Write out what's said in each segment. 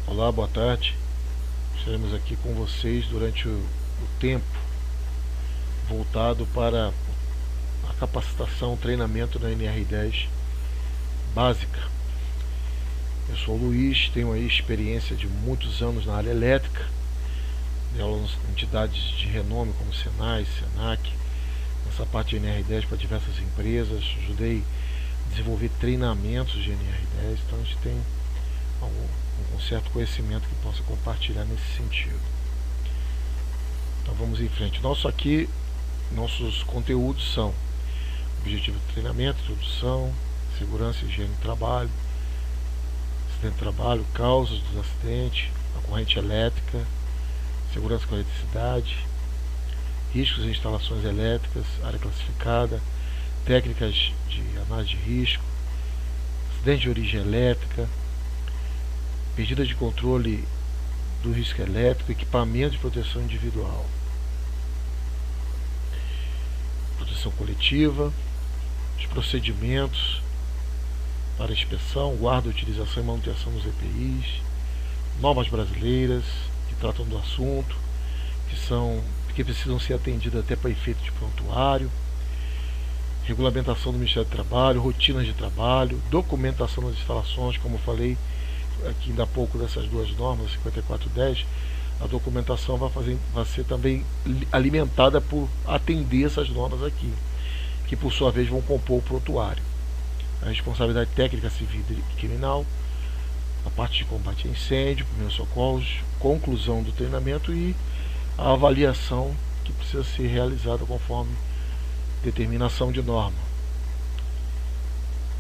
Olá, boa tarde. Estaremos aqui com vocês durante o tempo voltado para a capacitação, treinamento da NR10 básica. Eu sou o Luiz, tenho aí experiência de muitos anos na área elétrica, de aulas em entidades de renome como Senai, Senac, nessa parte de NR10 para diversas empresas. Ajudei a desenvolver treinamentos de NR10, então a gente tem um certo conhecimento que possa compartilhar nesse sentido. Então vamos em frente. Nossos conteúdos são objetivo de treinamento, introdução, segurança e higiene do trabalho, acidente de trabalho, causas dos acidentes, a corrente elétrica, segurança com eletricidade, riscos em instalações elétricas, área classificada, técnicas de análise de risco, acidente de origem elétrica, medidas de controle do risco elétrico, equipamento de proteção individual, proteção coletiva, os procedimentos para inspeção, guarda, utilização e manutenção dos EPIs, normas brasileiras que tratam do assunto, que precisam ser atendidas até para efeito de prontuário, regulamentação do Ministério do Trabalho, rotinas de trabalho, documentação das instalações, como eu falei aqui ainda há pouco dessas duas normas, 5410, a documentação vai ser também alimentada por atender essas normas aqui, que por sua vez vão compor o prontuário. A responsabilidade técnica civil e criminal, a parte de combate a incêndio, primeiros socorros, conclusão do treinamento e a avaliação que precisa ser realizada conforme determinação de norma.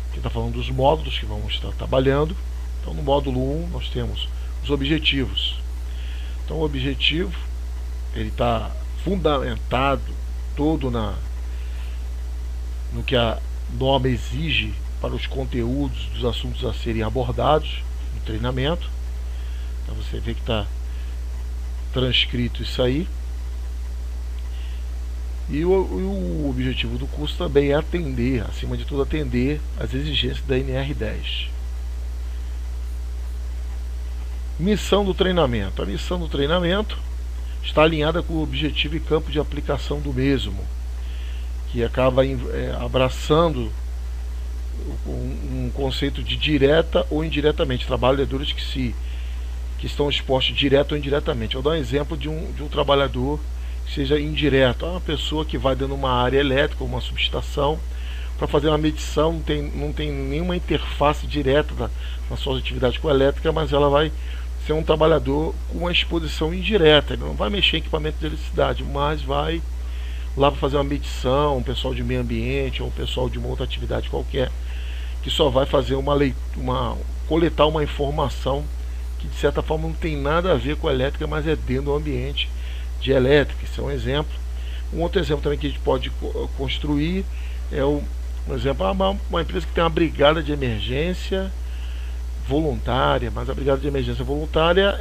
Aqui está falando dos módulos que vamos estar trabalhando. Então, no módulo 1 nós temos os objetivos. Então, o objetivo ele está fundamentado todo no que a norma exige para os conteúdos dos assuntos a serem abordados no treinamento. Então, você vê que está transcrito isso aí. E o objetivo do curso também é atender, acima de tudo, atender às exigências da NR10. Missão do treinamento. A missão do treinamento está alinhada com o objetivo e campo de aplicação do mesmo, que acaba abraçando um conceito de direta ou indiretamente, trabalhadores que estão expostos direta ou indiretamente. Eu vou dar um exemplo de um trabalhador que seja indireto. É uma pessoa que vai dentro de uma área elétrica, uma subestação, para fazer uma medição, não tem nenhuma interface direta nas suas atividades com a elétrica, mas ela vai ser um trabalhador com uma exposição indireta. Ele não vai mexer em equipamento de eletricidade, mas vai lá para fazer uma medição, um pessoal de meio ambiente ou um pessoal de uma outra atividade qualquer, que só vai fazer coletar uma informação que de certa forma não tem nada a ver com a elétrica, mas é dentro do ambiente de elétrica. Isso é um exemplo. Um outro exemplo também que a gente pode construir é um exemplo, uma empresa que tem uma brigada de emergência voluntária, mas a brigada de emergência voluntária,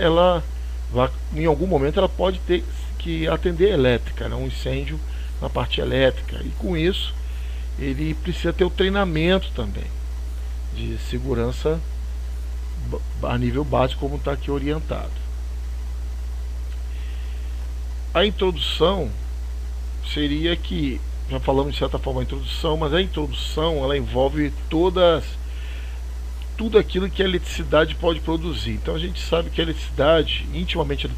em algum momento ela pode ter que atender elétrica, né? Um incêndio na parte elétrica, e com isso ele precisa ter o treinamento também de segurança a nível básico, como está aqui orientado. A introdução seria que, já falamos de certa forma a introdução, mas a introdução ela envolve tudo aquilo que a eletricidade pode produzir. Então a gente sabe que a eletricidade, intimamente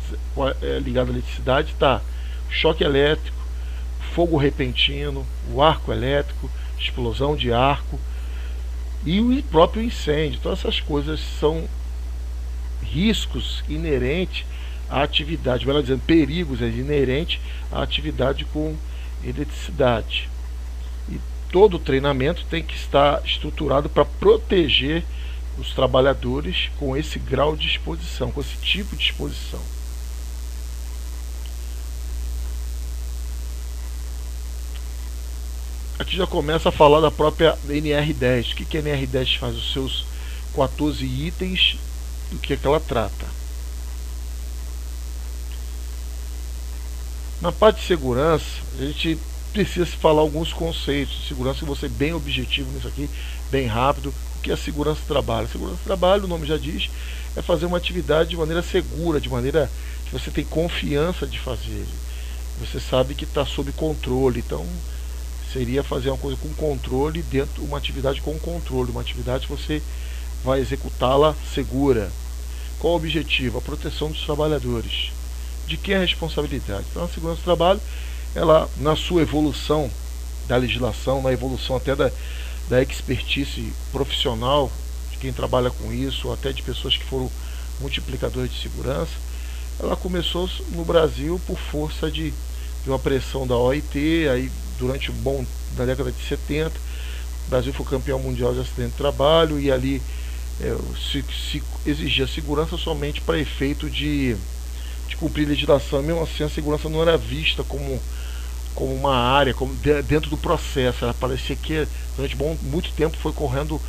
ligada à eletricidade, está choque elétrico, fogo repentino, o arco elétrico, explosão de arco e o próprio incêndio. Então essas coisas são riscos inerentes à atividade, melhor dizendo, perigos inerentes à atividade com eletricidade. E todo o treinamento tem que estar estruturado para proteger os trabalhadores com esse grau de exposição, com esse tipo de exposição. aqui já começa a falar da própria NR10. O que a NR10 faz? Os seus 14 itens, do que ela trata. Na parte de segurança, a gente precisa falar alguns conceitos de segurança. Eu vou ser bem objetivo nisso aqui, bem rápido. O que é segurança do trabalho? Segurança do trabalho, o nome já diz, é fazer uma atividade de maneira segura, de maneira que você tem confiança de fazer. Você sabe que está sob controle. Então, seria fazer uma coisa com controle dentro, uma atividade com controle, uma atividade que você vai executá-la segura. Qual o objetivo? A proteção dos trabalhadores. De quem é a responsabilidade? Então, a segurança do trabalho, ela, na sua evolução da legislação, na evolução até da expertise profissional de quem trabalha com isso, ou até de pessoas que foram multiplicadores de segurança, ela começou no Brasil por força de uma pressão da OIT. Aí, durante na década de 70, o Brasil foi campeão mundial de acidente de trabalho, e ali se exigia segurança somente para efeito de cumprir legislação. Mesmo assim, a segurança não era vista como uma área, como dentro do processo. Ela parecia que durante muito tempo foi correndo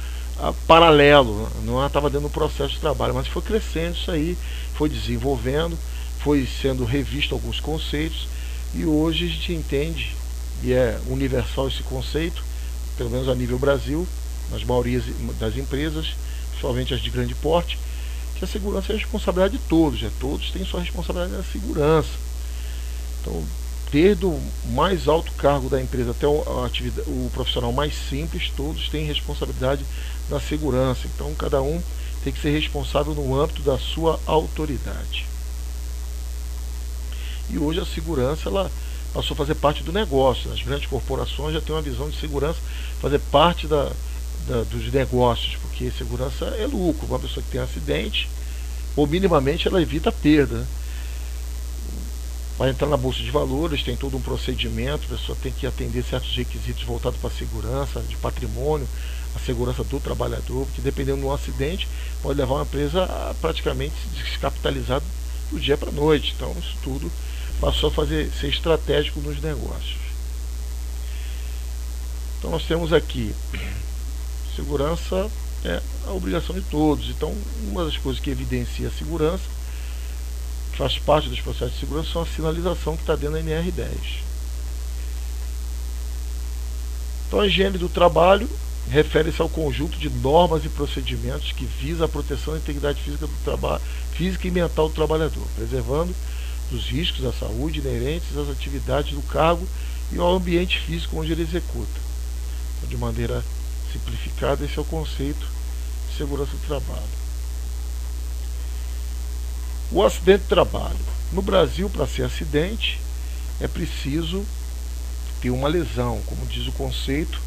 paralelo, não estava dentro do processo de trabalho, mas foi crescendo isso aí, foi desenvolvendo, foi sendo revisto alguns conceitos, e hoje a gente entende, e é universal esse conceito, pelo menos a nível Brasil, nas maiorias das empresas, principalmente as de grande porte, que a segurança é a responsabilidade de todos, todos têm sua responsabilidade na segurança. Então, desde o mais alto cargo da empresa até o profissional mais simples, todos têm responsabilidade na segurança. Então, cada um tem que ser responsável no âmbito da sua autoridade. E hoje a segurança, ela passou a fazer parte do negócio. As grandes corporações já têm uma visão de segurança fazer parte dos negócios, porque segurança é lucro. Uma pessoa que tem um acidente, ou minimamente ela evita a perda, né? Vai entrar na bolsa de valores, tem todo um procedimento, a pessoa tem que atender certos requisitos voltados para a segurança de patrimônio, a segurança do trabalhador, porque dependendo de um acidente, pode levar uma empresa a praticamente se descapitalizar do dia para a noite. Então, isso tudo passou a ser estratégico nos negócios. Então, nós temos aqui, segurança é a obrigação de todos. Então, uma das coisas que evidencia a segurança, faz parte dos processos de segurança, são a sinalização que está dentro da NR10. Então, a higiene do trabalho refere-se ao conjunto de normas e procedimentos que visa a proteção da integridade física e mental do trabalhador, preservando dos riscos à saúde inerentes às atividades do cargo e ao ambiente físico onde ele executa. Então, de maneira simplificada, esse é o conceito de segurança do trabalho. O acidente de trabalho. No Brasil, para ser acidente, é preciso ter uma lesão, como diz o conceito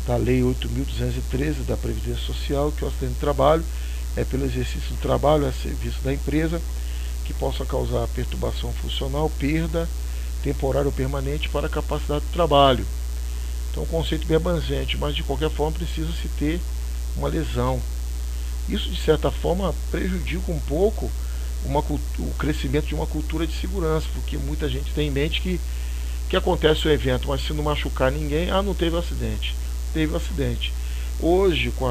da Lei 8.213 da Previdência Social, que o acidente de trabalho é pelo exercício do trabalho a serviço da empresa que possa causar perturbação funcional, perda temporária ou permanente para a capacidade do trabalho. Então, é um conceito bem abrangente, mas de qualquer forma precisa-se ter uma lesão. Isso, de certa forma, prejudica um pouco o crescimento de uma cultura de segurança, porque muita gente tem em mente que acontece o evento, mas se não machucar ninguém, não teve acidente. Teve acidente. Hoje, com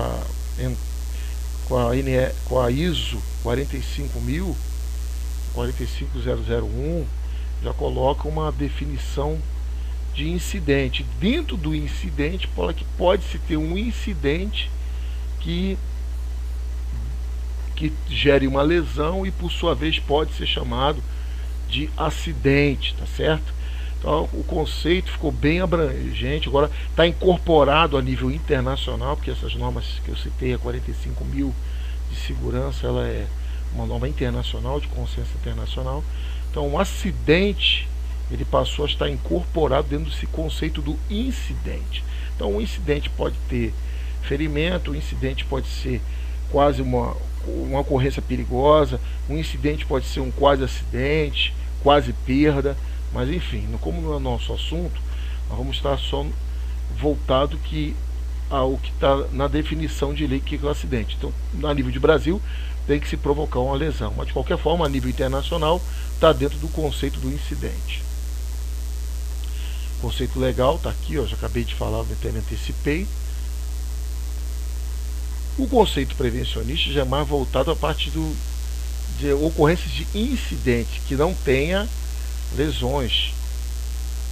a ISO 45001, já coloca uma definição de incidente. Dentro do incidente, pode-se ter um incidente que gere uma lesão e, por sua vez, pode ser chamado de acidente, tá certo? Então, o conceito ficou bem abrangente, agora está incorporado a nível internacional, porque essas normas que eu citei, a 45.000 de segurança, ela é uma norma internacional, de consenso internacional. Então, um acidente, ele passou a estar incorporado dentro desse conceito do incidente. Então, um incidente pode ter ferimento, um incidente pode ser quase uma ocorrência perigosa, um incidente pode ser um quase acidente, quase perda, mas enfim, como não é o nosso assunto, nós vamos estar só voltado ao que está na definição de lei que é o acidente. Então, a nível de Brasil, tem que se provocar uma lesão, mas de qualquer forma, a nível internacional, está dentro do conceito do incidente. conceito legal está aqui, ó, já acabei de falar, até me antecipei. O conceito prevencionista já é mais voltado à parte de ocorrências de incidente, que não tenha lesões,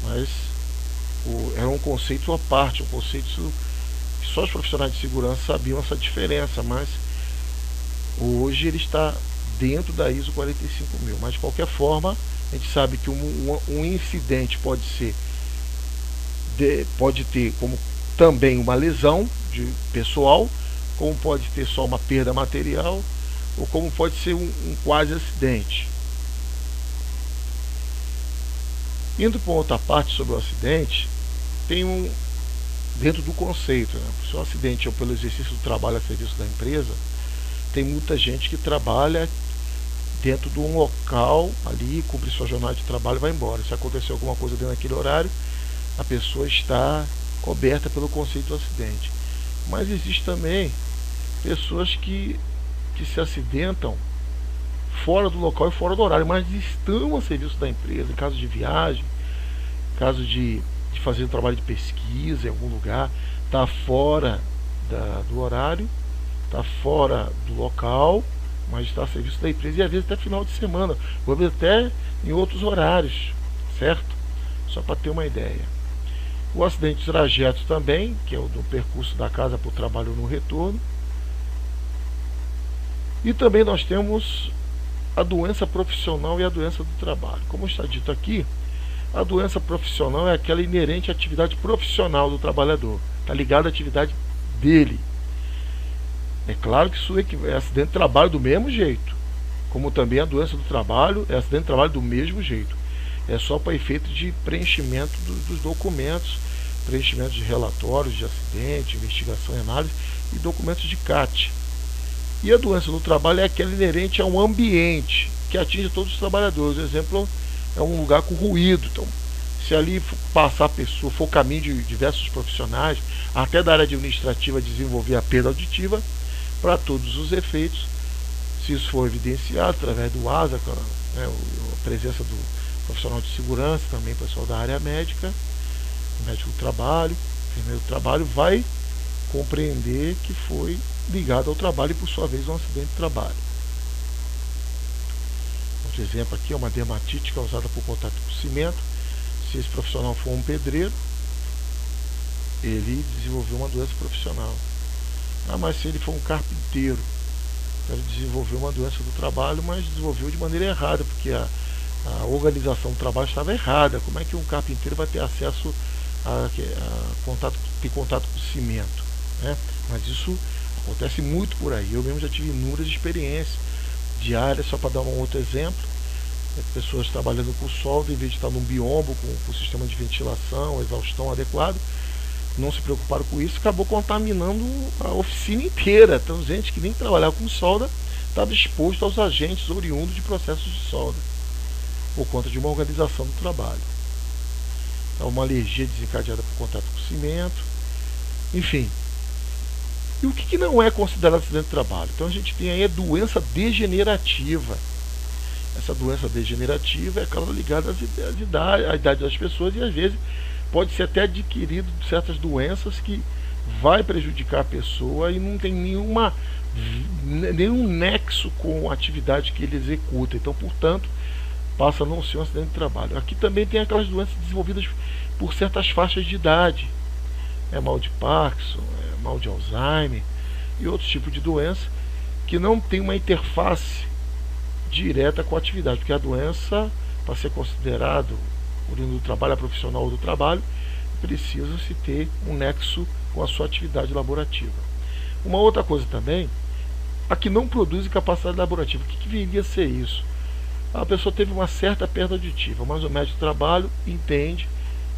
mas era um conceito à parte, um conceito que só os profissionais de segurança sabiam essa diferença, mas hoje ele está dentro da ISO 45000. Mas de qualquer forma, a gente sabe que um incidente pode ter como também uma lesão de pessoal, como pode ter só uma perda material, ou como pode ser um quase acidente. Indo para outra parte sobre o acidente, tem dentro do conceito, né? Se o acidente é pelo exercício do trabalho a serviço da empresa, tem muita gente que trabalha dentro de um local ali, cumpre sua jornada de trabalho e vai embora. Se acontecer alguma coisa dentro daquele horário, a pessoa está coberta pelo conceito do acidente. Mas existe também pessoas que se acidentam fora do local e fora do horário, mas estão a serviço da empresa, em caso de viagem, em caso de fazer um trabalho de pesquisa em algum lugar, está fora do horário, está fora do local, mas está a serviço da empresa, e às vezes até final de semana, ou às vezes até em outros horários, certo? Só para ter uma ideia. O acidente de trajeto também, que é o do percurso da casa para o trabalho no retorno. E também nós temos a doença profissional e a doença do trabalho. Como está dito aqui, a doença profissional é aquela inerente à atividade profissional do trabalhador, está ligada à atividade dele. É claro que isso é acidente de trabalho do mesmo jeito, como também a doença do trabalho é acidente de trabalho do mesmo jeito. É só para efeito de preenchimento dos documentos, preenchimento de relatórios de acidente, investigação e análise e documentos de CAT. E a doença do trabalho é aquela inerente a um ambiente que atinge todos os trabalhadores. O exemplo é um lugar com ruído. Então, se ali passar a pessoa, for caminho de diversos profissionais, até da área administrativa, desenvolver a perda auditiva, para todos os efeitos, se isso for evidenciado através do ASA, né, a presença do profissional de segurança, também pessoal da área médica, médico do trabalho, enfermeiro do trabalho, vai compreender que foi ligado ao trabalho e por sua vez um acidente de trabalho. Outro exemplo aqui é uma dermatite causada por contato com cimento. Se esse profissional for um pedreiro, ele desenvolveu uma doença profissional. Mas se ele for um carpinteiro, ele desenvolveu uma doença do trabalho, mas desenvolveu de maneira errada, porque a organização do trabalho estava errada. Como é que um carpinteiro vai ter acesso ter contato com cimento, né? Mas isso acontece muito por aí. Eu mesmo já tive inúmeras experiências diárias, só para dar um outro exemplo. Pessoas trabalhando com solda, em vez de estar num biombo com sistema de ventilação, exaustão adequado, não se preocuparam com isso, acabou contaminando a oficina inteira. Então, gente que nem trabalhava com solda estava exposto aos agentes oriundos de processos de solda, por conta de uma organização do trabalho. Então, uma alergia desencadeada por contato com cimento, enfim. E o que não é considerado acidente de trabalho? Então a gente tem aí a doença degenerativa. Essa doença degenerativa é aquela ligada à idade das pessoas e às vezes pode ser até adquirido certas doenças que vai prejudicar a pessoa e não tem nenhum nexo com a atividade que ele executa. Então, portanto, passa a não ser um acidente de trabalho. Aqui também tem aquelas doenças desenvolvidas por certas faixas de idade. É mal de Parkinson, é mal de Alzheimer e outros tipos de doença que não tem uma interface direta com a atividade, porque a doença, para ser considerado oriundo do trabalho, profissional ou do trabalho, precisa se ter um nexo com a sua atividade laborativa. Uma outra coisa também, a que não produz capacidade laborativa. O que viria a ser isso? A pessoa teve uma certa perda auditiva, mas o médico do trabalho entende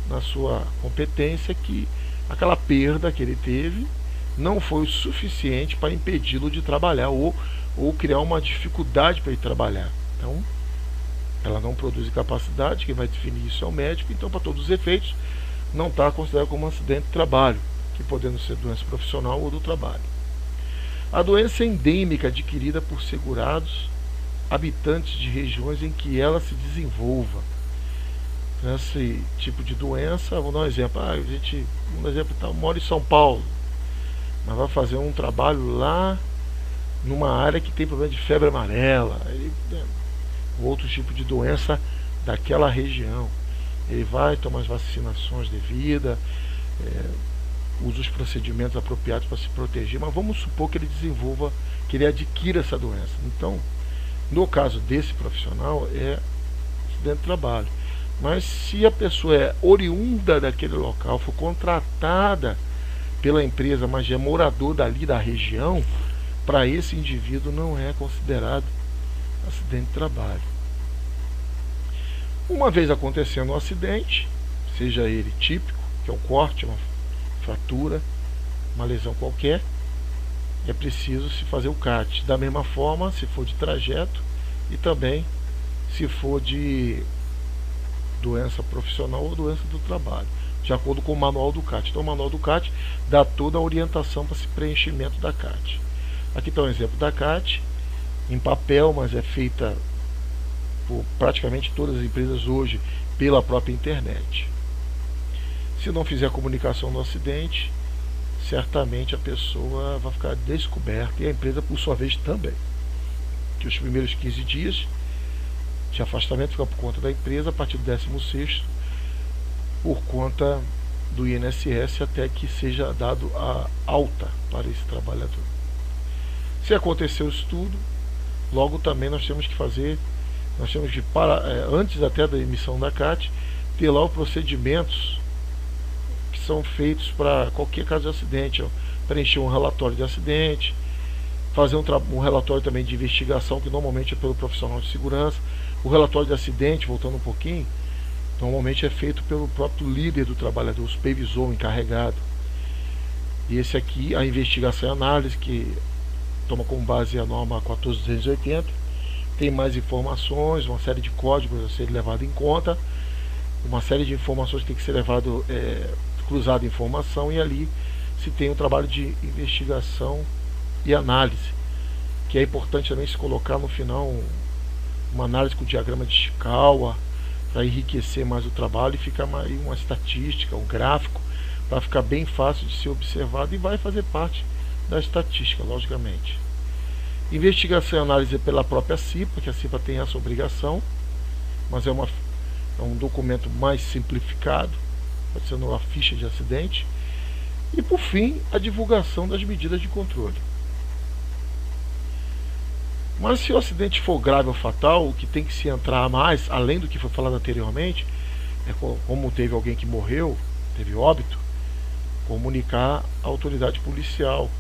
na sua competência que aquela perda que ele teve não foi o suficiente para impedi-lo de trabalhar ou criar uma dificuldade para ele trabalhar. Então, ela não produz capacidade, quem vai definir isso é o médico, então, para todos os efeitos, não está considerado como um acidente de trabalho, que podendo ser doença profissional ou do trabalho. A doença é endêmica adquirida por segurados habitantes de regiões em que ela se desenvolva. nesse tipo de doença. Vou dar um exemplo. Mora em São Paulo, mas vai fazer um trabalho lá numa área que tem problema de febre amarela, outro tipo de doença daquela região. Ele vai tomar as vacinações devidas, usa os procedimentos apropriados para se proteger, mas vamos supor que ele desenvolva, que ele adquira essa doença. Então, no caso desse profissional, é acidente de trabalho. Mas se a pessoa é oriunda daquele local, for contratada pela empresa, mas é morador dali da região, para esse indivíduo não é considerado acidente de trabalho. Uma vez acontecendo um acidente, seja ele típico, que é um corte, uma fratura, uma lesão qualquer, é preciso se fazer o CAT. Da mesma forma, se for de trajeto e também se for de doença profissional ou doença do trabalho, de acordo com o manual do CAT. Então o manual do CAT dá toda a orientação para esse preenchimento da CAT. Aqui está um exemplo da CAT, em papel, mas é feita por praticamente todas as empresas hoje pela própria internet. Se não fizer a comunicação do acidente, certamente a pessoa vai ficar descoberta, e a empresa por sua vez também. Que os primeiros 15 dias de afastamento fica por conta da empresa, a partir do 16º por conta do INSS, até que seja dado a alta para esse trabalhador. Se aconteceu isso tudo, logo também nós temos que antes até da emissão da CAT, ter lá os procedimentos que são feitos para qualquer caso de acidente, preencher um relatório de acidente, fazer um relatório também de investigação, que normalmente é pelo profissional de segurança. O relatório de acidente, voltando um pouquinho, normalmente é feito pelo próprio líder do trabalhador, o supervisor, o encarregado. E esse aqui, a investigação e análise, que toma como base a norma 14.280, tem mais informações, uma série de códigos a ser levado em conta, uma série de informações que tem que ser cruzado informação, e ali se tem um trabalho de investigação e análise, que é importante também se colocar no final uma análise com diagrama de Chikawa, para enriquecer mais o trabalho e ficar mais uma estatística, um gráfico, para ficar bem fácil de ser observado, e vai fazer parte da estatística, logicamente. Investigação e análise pela própria CIPA, que a CIPA tem essa obrigação, mas é um documento mais simplificado, pode ser uma ficha de acidente. E por fim, a divulgação das medidas de controle. Mas se o acidente for grave ou fatal, o que tem que se entrar mais, além do que foi falado anteriormente, é como teve alguém que morreu, teve óbito, comunicar à autoridade policial.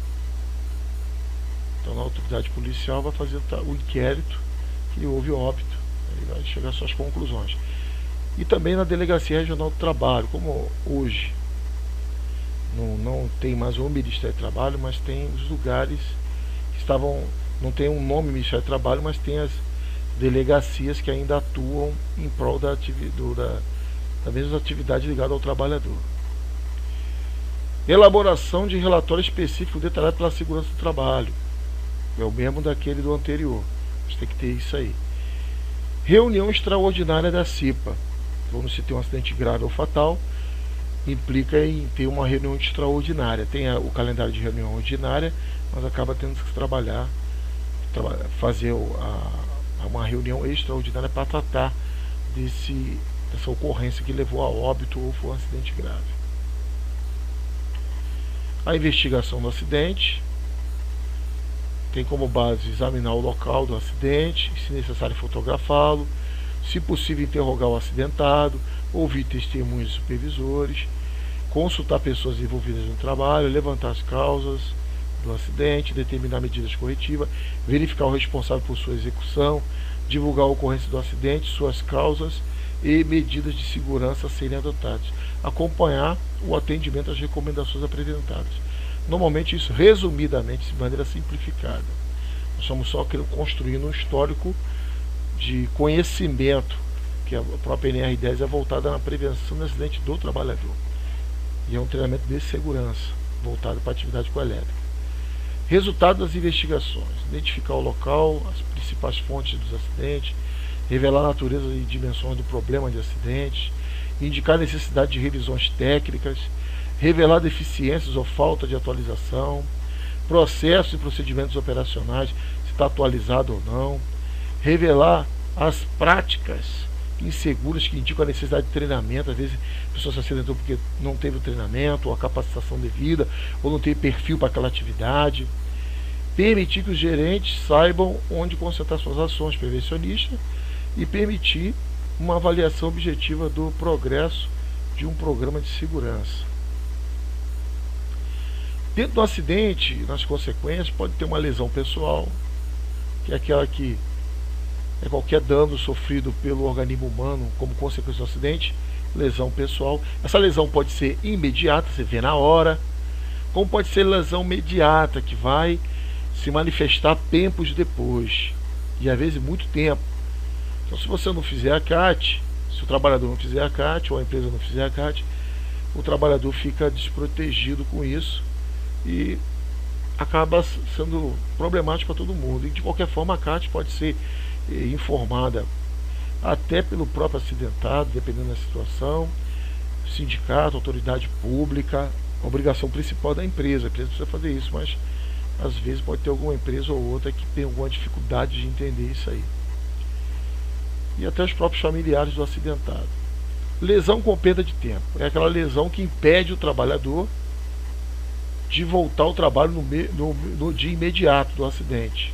Então a autoridade policial vai fazer o inquérito que houve óbito, aí vai chegar às suas conclusões. E também na Delegacia Regional do Trabalho, como hoje não tem mais o Ministério do Trabalho, mas tem os lugares que estavam, não tem um nome Ministério do Trabalho, mas tem as delegacias que ainda atuam em prol da mesma atividade ligada ao trabalhador. Elaboração de relatório específico detalhado pela segurança do trabalho, é o mesmo daquele do anterior, você tem que ter isso aí. Reunião extraordinária da CIPA, quando se tem um acidente grave ou fatal, implica em ter uma reunião extraordinária. Tem o calendário de reunião ordinária, mas acaba tendo que fazer uma reunião extraordinária para tratar dessa ocorrência que levou a óbito ou foi um acidente grave. A investigação do acidente tem como base examinar o local do acidente, se necessário fotografá-lo, se possível interrogar o acidentado, ouvir testemunhas e supervisores, consultar pessoas envolvidas no trabalho, levantar as causas do acidente, determinar medidas corretivas, verificar o responsável por sua execução, divulgar a ocorrência do acidente, suas causas e medidas de segurança a serem adotadas, acompanhar o atendimento às recomendações apresentadas. Normalmente isso, resumidamente, de maneira simplificada. Nós estamos só construindo um histórico de conhecimento, que a própria NR10 é voltada na prevenção do acidente do trabalhador. E é um treinamento de segurança, voltado para a atividade coelétrica. Resultado das investigações: identificar o local, as principais fontes dos acidentes, revelar a natureza e dimensões do problema de acidentes, indicar necessidade de revisões técnicas, revelar deficiências ou falta de atualização, processos e procedimentos operacionais, se está atualizado ou não, revelar as práticas inseguras que indicam a necessidade de treinamento. Às vezes a pessoa se acidentou porque não teve o treinamento ou a capacitação devida, ou não tem perfil para aquela atividade. Permitir que os gerentes saibam onde concentrar suas ações prevencionistas e permitir uma avaliação objetiva do progresso de um programa de segurança. Dentro do acidente, nas consequências, pode ter uma lesão pessoal, que é aquela que é qualquer dano sofrido pelo organismo humano como consequência do acidente, lesão pessoal. Essa lesão pode ser imediata, você vê na hora, como pode ser lesão mediata, que vai se manifestar tempos depois, e às vezes muito tempo. Então, se você não fizer a CAT, se o trabalhador não fizer a CAT, ou a empresa não fizer a CAT, o trabalhador fica desprotegido com isso e acaba sendo problemático para todo mundo. E de qualquer forma, a CAT pode ser informada até pelo próprio acidentado, dependendo da situação, sindicato, autoridade pública. A obrigação principal da empresa, a empresa precisa fazer isso, mas às vezes pode ter alguma empresa ou outra que tem alguma dificuldade de entender isso aí. E até os próprios familiares do acidentado. Lesão com perda de tempo. É aquela lesão que impede o trabalhador de voltar ao trabalho no dia imediato do acidente.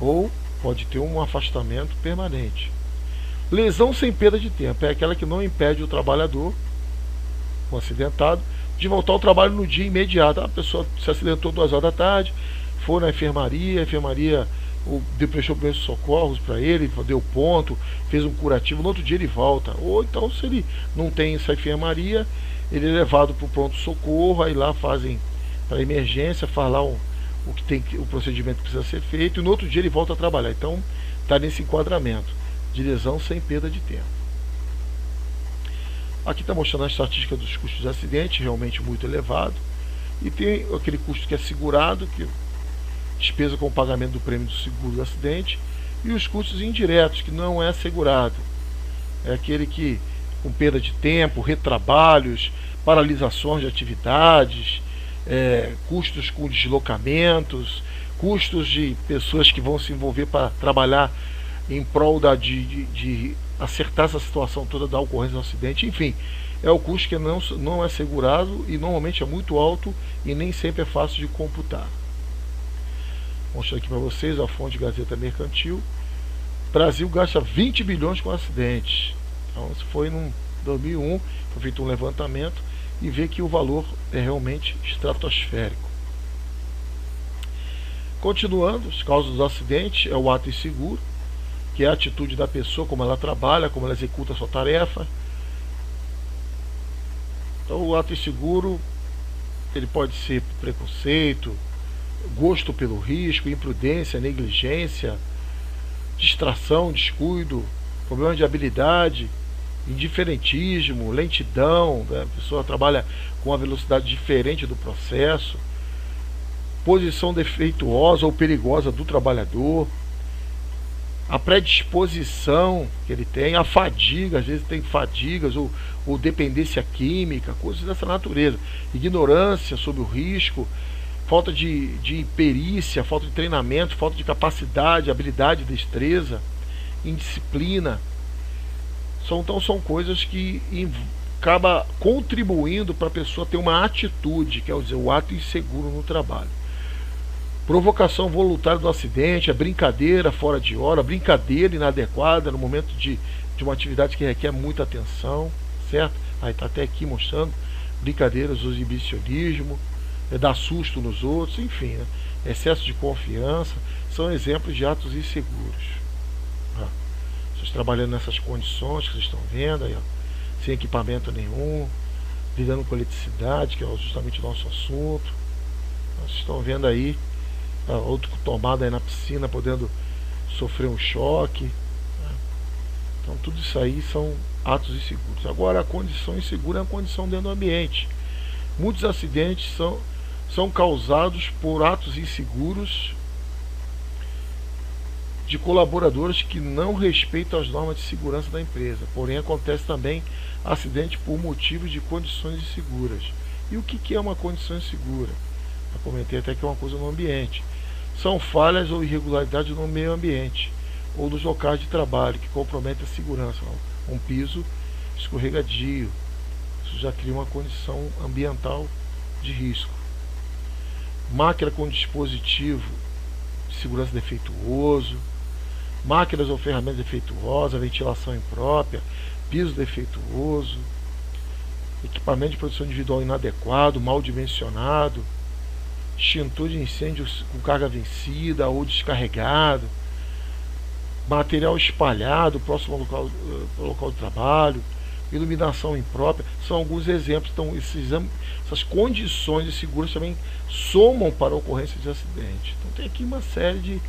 Ou pode ter um afastamento permanente. Lesão sem perda de tempo. É aquela que não impede o trabalhador, o acidentado, de voltar ao trabalho no dia imediato. A pessoa se acidentou 2 horas da tarde, foi na enfermaria, a enfermaria prestou primeiros socorros para ele, deu ponto, fez um curativo, no outro dia ele volta. Ou então, se ele não tem essa enfermaria, ele é levado para o pronto-socorro, aí lá fazem para emergência, faz lá o procedimento que precisa ser feito, e no outro dia ele volta a trabalhar. Então, está nesse enquadramento de lesão sem perda de tempo. Aqui está mostrando a estatística dos custos de acidente, realmente muito elevado. E tem aquele custo que é segurado, que despesa com o pagamento do prêmio do seguro do acidente, e os custos indiretos, que não é segurado. É aquele que, com perda de tempo, retrabalhos, paralisações de atividades, custos com deslocamentos, custos de pessoas que vão se envolver para trabalhar em prol de acertar essa situação toda da ocorrência do acidente. Enfim, é o custo que não é segurado e normalmente é muito alto e nem sempre é fácil de computar. Vou mostrar aqui para vocês a fonte Gazeta Mercantil. Brasil gasta 20 bilhões com acidentes. Então, isso foi em 2001, foi feito um levantamento e vê que o valor é realmente estratosférico. Continuando, as causas do acidente é o ato inseguro, que é a atitude da pessoa, como ela trabalha, como ela executa a sua tarefa. Então, o ato inseguro, ele pode ser preconceito, gosto pelo risco, imprudência, negligência, distração, descuido, problema de habilidade, indiferentismo, lentidão, né? A pessoa trabalha com uma velocidade diferente do processo, posição defeituosa ou perigosa do trabalhador, a predisposição que ele tem, a fadiga, às vezes tem fadigas ou dependência química, coisas dessa natureza, ignorância sobre o risco, falta de perícia, falta de treinamento, falta de capacidade, habilidade, destreza, indisciplina. Então são coisas que acaba contribuindo para a pessoa ter uma atitude, quer dizer, o ato inseguro no trabalho. Provocação voluntária do acidente, a brincadeira fora de hora, a brincadeira inadequada no momento de uma atividade que requer muita atenção, certo? Aí está até aqui mostrando brincadeiras, o exibicionismo, dar susto nos outros, enfim, né? Excesso de confiança, são exemplos de atos inseguros. Vocês trabalhando nessas condições que vocês estão vendo, aí, sem equipamento nenhum, lidando com eletricidade, que é justamente o nosso assunto. Vocês estão vendo aí outro tomado aí na piscina, podendo sofrer um choque, né? Então tudo isso aí são atos inseguros. Agora, a condição insegura é a condição dentro do ambiente. Muitos acidentes são causados por atos inseguros de colaboradores que não respeitam as normas de segurança da empresa. Porém, acontece também acidente por motivos de condições inseguras. E o que é uma condição insegura? Eu comentei até que é uma coisa no ambiente. São falhas ou irregularidades no meio ambiente ou nos locais de trabalho que comprometem a segurança. Um piso escorregadio, isso já cria uma condição ambiental de risco. Máquina com dispositivo de segurança defeituoso, máquinas ou ferramentas defeituosas, ventilação imprópria, piso defeituoso, equipamento de proteção individual inadequado, mal dimensionado, extintor de incêndio com carga vencida ou descarregado, material espalhado próximo ao local de trabalho, iluminação imprópria, são alguns exemplos. Então, essas condições de segurança também somam para a ocorrência de acidente. Então, tem aqui uma série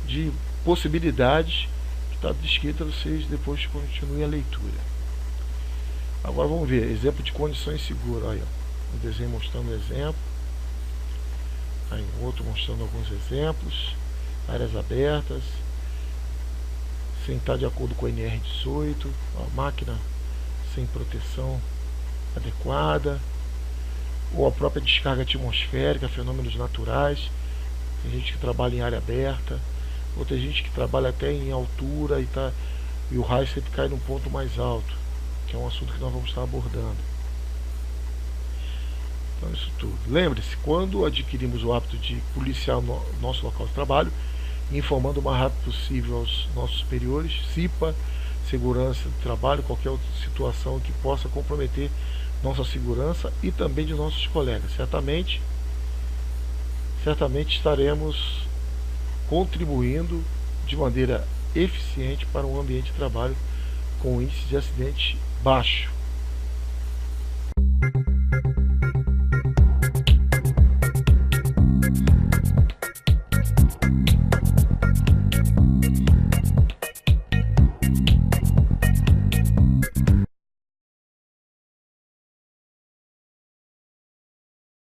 de possibilidades que está descrita, vocês depois continuem a leitura. Agora vamos ver, exemplo de condições seguras. Aí, ó, um desenho mostrando um exemplo, aí outro mostrando alguns exemplos, áreas abertas, sem estar de acordo com a NR18, a máquina sem proteção adequada, ou a própria descarga atmosférica, fenômenos naturais. Tem gente que trabalha em área aberta, ou tem gente que trabalha até em altura e o raio sempre cai num ponto mais alto, que é um assunto que nós vamos estar abordando. Então, isso tudo. Lembre-se, quando adquirimos o hábito de policiar o nosso local de trabalho, informando o mais rápido possível aos nossos superiores, CIPA, segurança de trabalho, qualquer outra situação que possa comprometer nossa segurança e também de nossos colegas. Certamente estaremos contribuindo de maneira eficiente para um ambiente de trabalho com índice de acidente baixo.